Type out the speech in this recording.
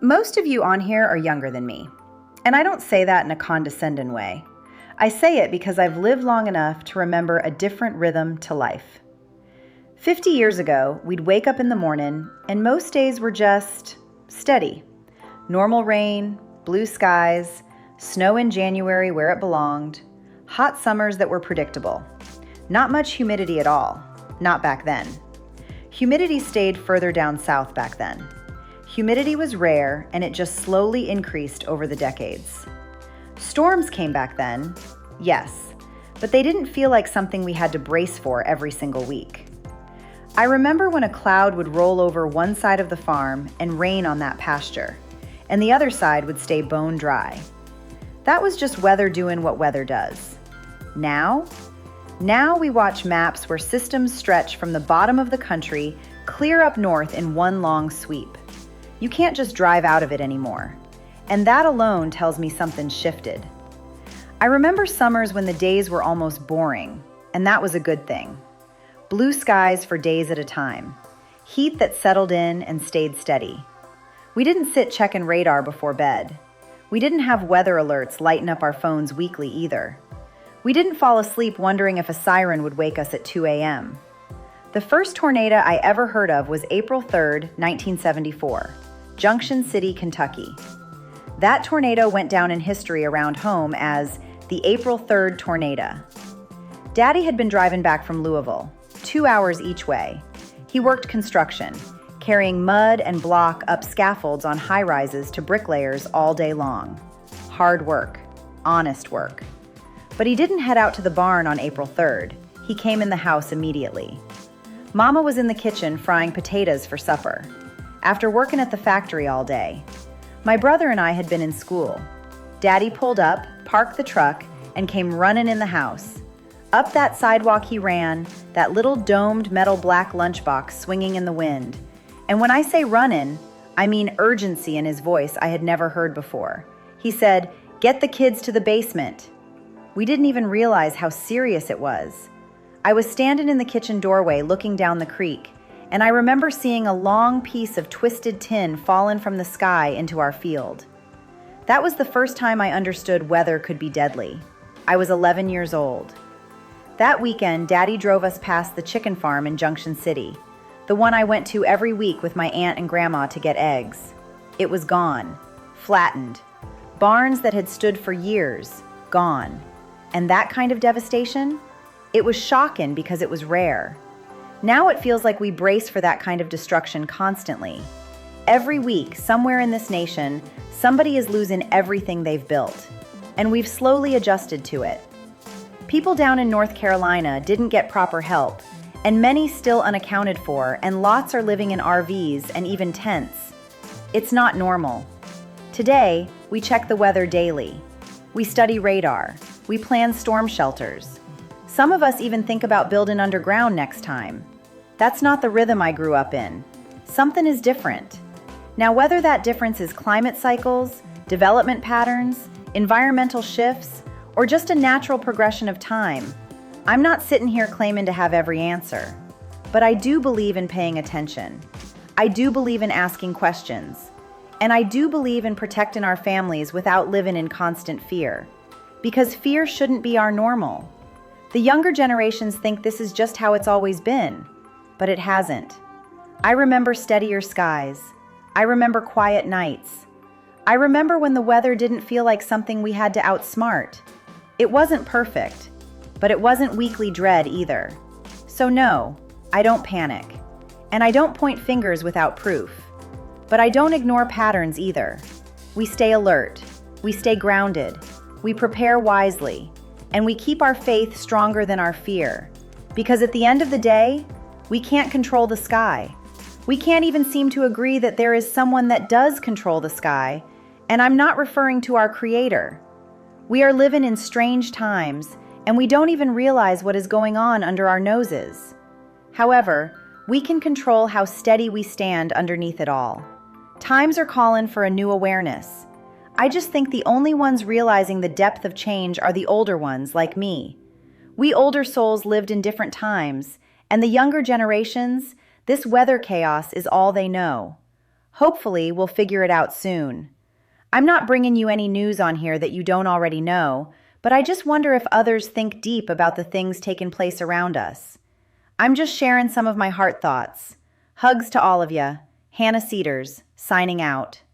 Most of you on here are younger than me. And I don't say that in a condescending way. I say it because I've lived long enough to remember a different rhythm to life. 50 years ago, we'd wake up in the morning, and most days were just steady. Normal rain, blue skies, snow in January where it belonged, hot summers that were predictable. Not much humidity at all, not back then. Humidity stayed further down south back then. Humidity was rare, and it just slowly increased over the decades. Storms came back then, yes, but they didn't feel like something we had to brace for every single week. I remember when a cloud would roll over one side of the farm and rain on that pasture, and the other side would stay bone dry. That was just weather doing what weather does. Now we watch maps where systems stretch from the bottom of the country clear up north in one long sweep. You can't just drive out of it anymore. And that alone tells me something shifted. I remember summers when the days were almost boring, and that was a good thing. Blue skies for days at a time. Heat that settled in and stayed steady. We didn't sit checking radar before bed. We didn't have weather alerts lighten up our phones weekly either. We didn't fall asleep wondering if a siren would wake us at 2 a.m. The first tornado I ever heard of was April 3rd, 1974. Junction City, Kentucky. That tornado went down in history around home as the April 3rd tornado. Daddy had been driving back from Louisville, 2 hours each way. He worked construction, carrying mud and block up scaffolds on high-rises to bricklayers all day long. Hard work, honest work. But he didn't head out to the barn on April 3rd. He came in the house immediately. Mama was in the kitchen frying potatoes for supper. After working at the factory all day, my brother and I had been in school. Daddy pulled up, parked the truck, and came running in the house. Up that sidewalk he ran, that little domed metal black lunchbox swinging in the wind. And when I say running, I mean urgency in his voice I had never heard before. He said, "Get the kids to the basement." We didn't even realize how serious it was. I was standing in the kitchen doorway looking down the creek, and I remember seeing a long piece of twisted tin fallen from the sky into our field. That was the first time I understood weather could be deadly. I was 11 years old. That weekend, Daddy drove us past the chicken farm in Junction City, the one I went to every week with my aunt and grandma to get eggs. It was gone, flattened. Barns that had stood for years, gone. And that kind of devastation? It was shocking because it was rare. Now it feels like we brace for that kind of destruction constantly. Every week, somewhere in this nation, somebody is losing everything they've built. And we've slowly adjusted to it. People down in North Carolina didn't get proper help, and many still unaccounted for, and lots are living in RVs and even tents. It's not normal. Today, we check the weather daily. We study radar. We plan storm shelters. Some of us even think about building underground next time. That's not the rhythm I grew up in. Something is different. Now, whether that difference is climate cycles, development patterns, environmental shifts, or just a natural progression of time, I'm not sitting here claiming to have every answer. But I do believe in paying attention. I do believe in asking questions. And I do believe in protecting our families without living in constant fear. Because fear shouldn't be our normal. The younger generations think this is just how it's always been, but it hasn't. I remember steadier skies. I remember quiet nights. I remember when the weather didn't feel like something we had to outsmart. It wasn't perfect, but it wasn't weekly dread either. So no, I don't panic. And I don't point fingers without proof. But I don't ignore patterns either. We stay alert. We stay grounded. We prepare wisely. And we keep our faith stronger than our fear. Because at the end of the day, we can't control the sky. We can't even seem to agree that there is someone that does control the sky, and I'm not referring to our Creator. We are living in strange times, and we don't even realize what is going on under our noses. However, we can control how steady we stand underneath it all. Times are calling for a new awareness. I just think the only ones realizing the depth of change are the older ones, like me. We older souls lived in different times, and the younger generations, this weather chaos is all they know. Hopefully, we'll figure it out soon. I'm not bringing you any news on here that you don't already know, but I just wonder if others think deep about the things taking place around us. I'm just sharing some of my heart thoughts. Hugs to all of ya. Hannah Cedars, signing out.